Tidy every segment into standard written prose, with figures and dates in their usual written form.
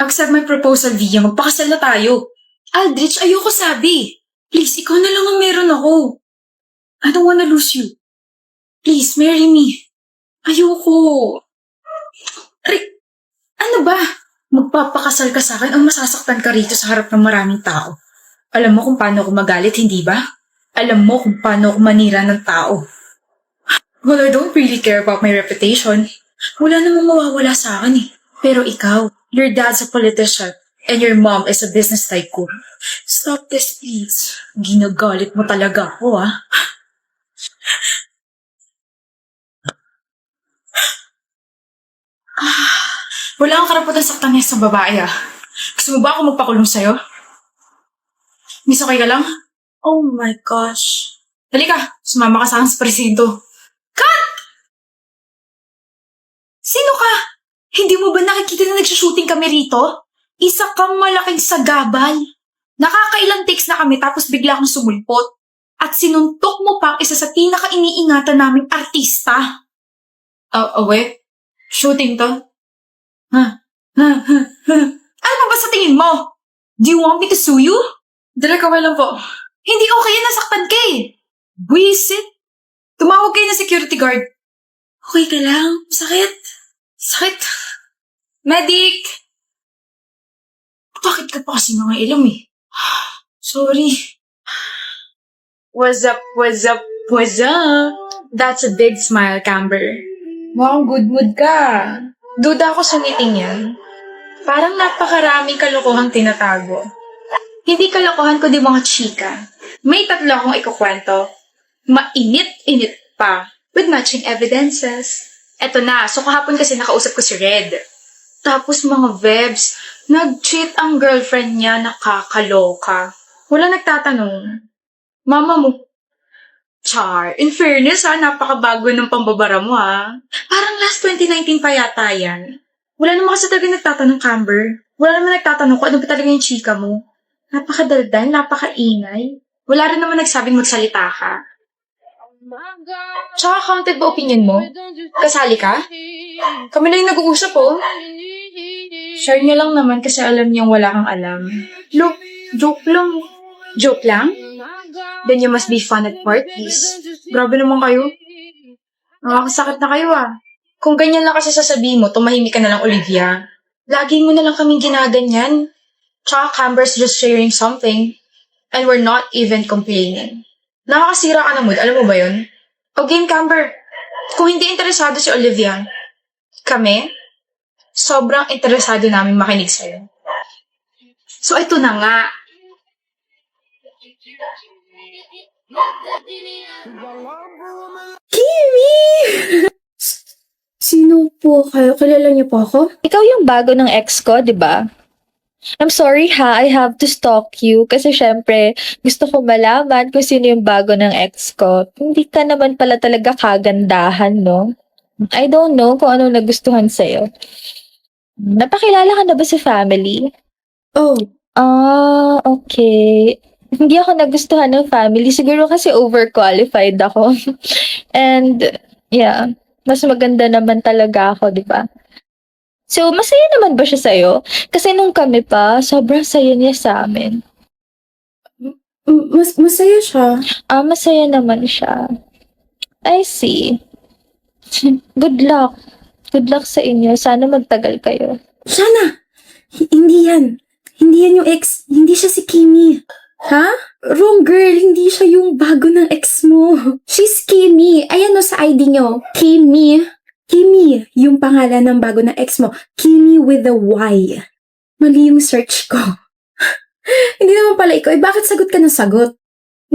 Accept my proposal, Via. Magpakasal na tayo. Aldrich, ayoko sabi. Please, ikaw na lang ang meron ako. I don't wanna lose you. Please, marry me. Ayoko. Ano ba? Magpapakasal ka sa akin o masasaktan ka rito sa harap ng maraming tao? Alam mo kung paano ako magalit, hindi ba? Alam mo kung paano ako manira ng tao. Well, I don't really care about my reputation. Wala namang mawawala sa akin eh. Pero ikaw, your dad's a politician and your mom is a business tycoon. Stop this, please. Ginagalit mo talaga ako, ah. Wala kang karapatan saktan niya sa babae, ah. Gusto mo ba ako magpakulong sa'yo? Miss, okay ka lang? Oh my gosh. Halika, sumama ka sa akin sa presinto. Cut! Sino ka? Hindi mo ba nakikita na nagsushooting kami rito? Isa kang malaking sagabal. Nakakailang takes na kami tapos bigla kang sumulpot. At sinuntok mo pa ang isa sa pinaka-iniingatan naming artista. Wait. Shooting to? Ano ba sa tingin mo? Do you want me to sue you? Direk, okay lang po. Hindi okay yan, nasaktan ka eh. Buisit. Tumawag kayo ng security guard. Okay ka lang? Sakit? Sakit? Medic! Bakit ka pa kasi mga ilam eh? Sorry. What's up, what's up, what's up? That's a big smile, Camber. Mukhang good mood ka. Duda ako sa meeting yan. Parang napakaraming kalokohang tinatago. Hindi kalokohan kundi mga chika. May 3 akong ikukwento. Mainit-init pa. With matching evidences. Eto na, so kahapon kasi nakausap ko si Red. Tapos mga vebs, nag-cheat ang girlfriend niya, nakakaloka. Wala nagtatanong. Mama mo. Char, in fairness ha, napakabago ng pambabara mo ha. Parang last 2019 pa yata yan. Wala naman kasi talaga nagtatanong, Camber. Wala naman nagtatanong kung ano ba talaga yung chika mo. Napakadaldal, napakaingay. Wala rin naman nagsabing magsalita ka. Tsaka counted ba opinion mo? Kasali ka? Kami na yung nag-uusap oh. Share niya lang naman kasi alam niyang wala kang alam. Look, joke lang. Joke lang? Then you must be fun at parties. Grabe naman kayo. Nakakasakit na kayo ah. Kung ganyan lang kasi sasabihin mo, tumahimik ka na lang, Olivia. Lagi mo na lang kaming ginaganyan. Tsaka Camber's just sharing something. And we're not even complaining. Nakakasira ka na mood, alam mo ba yun? O game, Camber. Kung hindi interesado si Olivia, kami, sobrang interesado namin makinig sa'yo. So ito na nga. Kimi! Sino po kayo? Kilala niyo po ako? Ikaw yung bago ng ex ko, di ba? I'm sorry ha, I have to stalk you kasi syempre gusto ko malaman kung sino yung bago ng ex ko. Hindi ka naman pala talaga kagandahan, no? I don't know kung ano nagustuhan sa'yo. Napakilala ka na ba sa family? Oh, Okay. Hindi ako nagustuhan ng family. Siguro kasi overqualified ako. And, yeah, mas maganda naman talaga ako, di ba? So, masaya naman ba siya sa'yo? Kasi nung kami pa, sobrang saya niya sa amin. masaya siya. Masaya naman siya. I see. Good luck. Good luck sa inyo. Sana magtagal kayo. Sana! Hindi yan. Hindi yan yung ex. Hindi siya si Kimi. Ha? Wrong girl. Hindi siya yung bago ng ex mo. She's Kimi. Ayan o sa ID nyo. Kimi. Kimi, yung pangalan ng bago ng ex mo. Kimi with a Y. Mali yung search ko. Hindi naman pala ikaw. Bakit sagot ka ng sagot?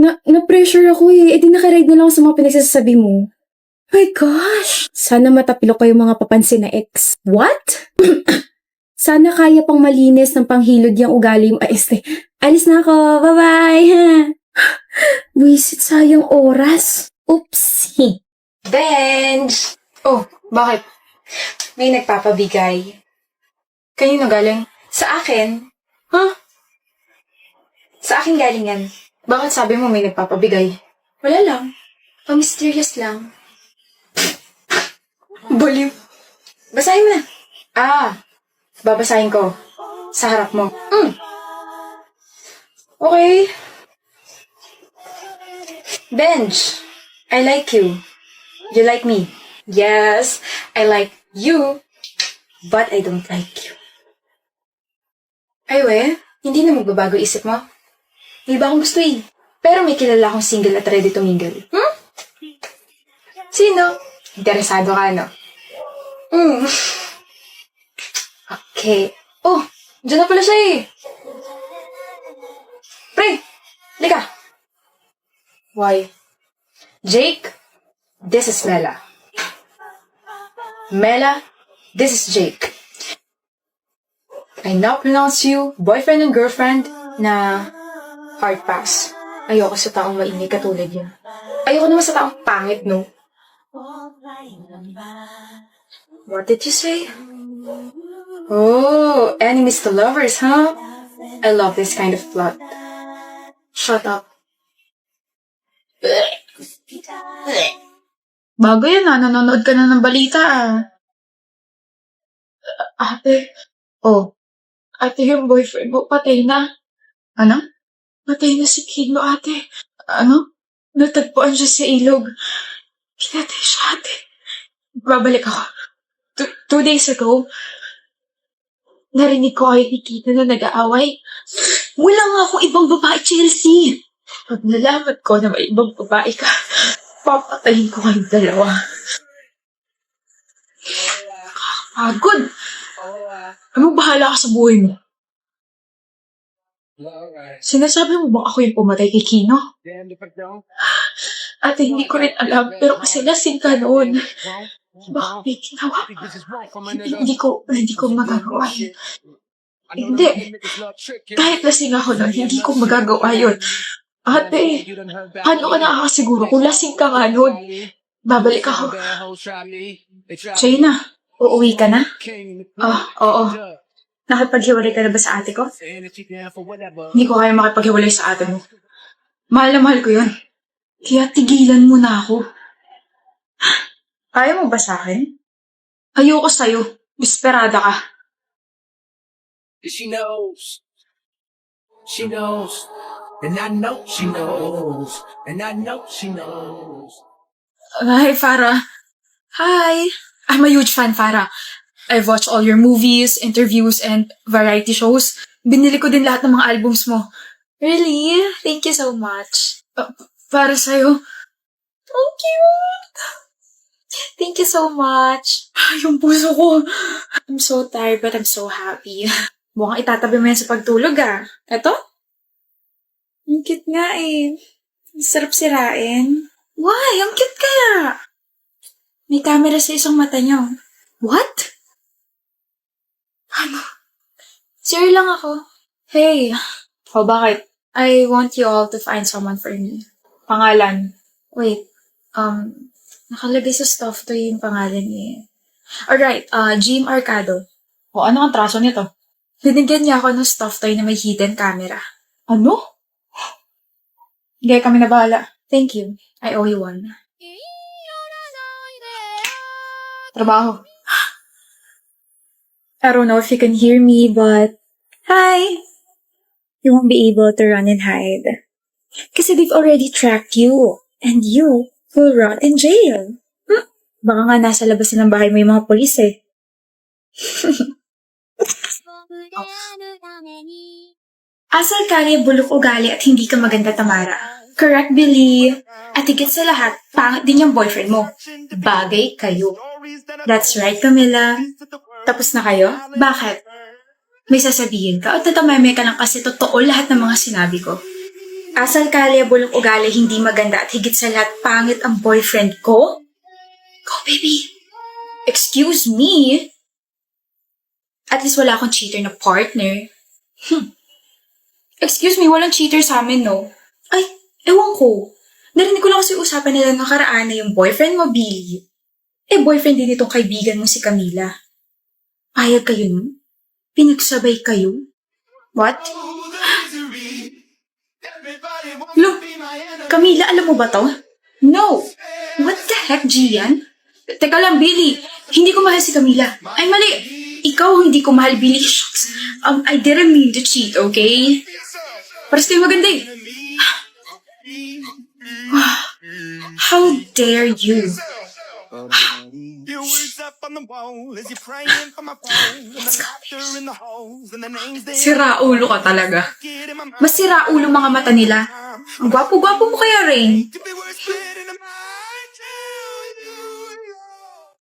Na-pressure ako eh. Di nakaride na lang ako sa mga pinagsasabi mo. My gosh! Sana matapilo kayo mga papansin na ex. What? Sana kaya pang malinis ng panghilod yung ugali mo. Alis na ako. Bye-bye! Wisit, sayang oras. Oopsie. Benj! Oh, bakit? May nagpapabigay. Kanino galing? Sa akin? Huh? Sa akin galing yan. Bakit sabi mo may nagpapabigay? Wala lang. Pa-mysterious lang. Baliw. Basahin mo na. Babasahin ko. Sa harap mo. Okay. Benj, I like you. You like me. Yes, I like you. But I don't like you. Ay, we, hindi na magbabago isip mo. May iba akong gusto eh. Pero may kilala akong single at ready to mingle. Sino? Interesado ka, no? Okay. Oh, dyan na pala siya eh. Pre, lika. Why? Jake, this is Mela. Mela, this is Jake. I now pronounce you boyfriend and girlfriend na hard pass. Ayoko sa taong maingay katulad yan. Ayoko naman sa taong pangit, no? What did you say? Oh, enemies to lovers, huh? I love this kind of plot. Shut up. Bago yan nanonood ka na ng balita Ate, ate yung boyfriend mo, patay na. Ano? Patay na si Kino, ate. Ano? Natagpuan siya sa ilog. Pinatay siya, ate. Babalik ako. 2 days ago, narinig ko kayo ni Kino na nag-aaway. Wala nga akong ibang babae, Chelsea. Pag nalaman ko na may ibang babae ka, papatayin ko kayong dalawa. Pagod! Ano bahala ka sa buhay mo? Sinasabi mo ba ako yung pumatay kay Kino? Ate, hindi ko rin alam, pero kasi lasing ka noon. Baka may ginawa. Hindi ko magagawa yun. Hindi. Kahit lasing ako noon, hindi ko magagawa yun. Ate, paano ka nakakasiguro kung lasing ka nga noon? Babalik ako. China, uuwi ka na? Oo. Nakipaghiwalay ka na ba sa ate ko? Hindi ko kaya makipaghiwalay sa ate mo. Mahal na mahal ko yun. Kaya tigilan mo na ako. Ayaw mo ba sa akin? Ayoko sa'yo. Desperada ka. She knows. She knows. And I know she knows. And I know she knows. Hi, Farah. Hi. I'm a huge fan, Farah. I've watched all your movies, interviews, and variety shows. Binili ko din lahat ng mga albums mo. Really? Thank you so much. Para sa'yo. Oh, cute! Thank you so much. Yung puso ko. I'm so tired but I'm so happy. Mukhang itatabi mo yan sa pagtulog Eto? Ang cute nga eh. Ang sarap sirain. Why? Ang cute kaya. May camera sa isang mata niyo. What? Ano? Sir lang ako. Hey. Bakit? I want you all to find someone for me. Pangalan. Wait. Nakalagay sa stuff to yung pangalan niya. Alright, Jim Arcado. Ano ang traso nito? Binigyan niya ako ng stuff toy na may hidden camera. Ano? Hindi, kami na bahala. Thank you. I owe you one. Trabaho. I don't know if you can hear me, but... Hi! You won't be able to run and hide. Kasi they've already tracked you. And you will rot in jail. Baka nga nasa labas na ng bahay mo yung mga polis eh. Asal ka rin bulok ugali at hindi ka maganda, Tamara. Correct, Billy. At higit sa lahat, pangit din yung boyfriend mo. Bagay kayo. That's right, Camila. Tapos na kayo? Bakit? May sasabihin ka o tatameme ka lang kasi totoo lahat ng mga sinabi ko. Asal kalye, bulok ugali, hindi maganda at higit sa lahat, pangit ang boyfriend ko? Go, baby. Excuse me? At least wala akong cheater na partner. Excuse me, walang cheater sa amin, no? Ay, ewan ko. Narinig ko lang kasi usapan nila nakaraan na yung boyfriend mo, Billy. Boyfriend din itong kaibigan mo si Camila. Payag kayo nun? Pinagsabay kayo? What? Look, Camila, alam mo ba to? No. What the heck, Gian? Teka lang, Billy. Hindi ko mahal si Camila. Ay, mali. ikaw hindi ko mahal, Billy. Shucks. I didn't mean to cheat, okay? Paras tayo maganda eh. How dare you? Your words up on the wall as you're praying for my phone. And the laughter in the halls and the names they Sira ulo ka talaga. get in my mind. Mas sira ulo mga mata nila. Ang gwapo-gwapo mo kaya, Rain. To be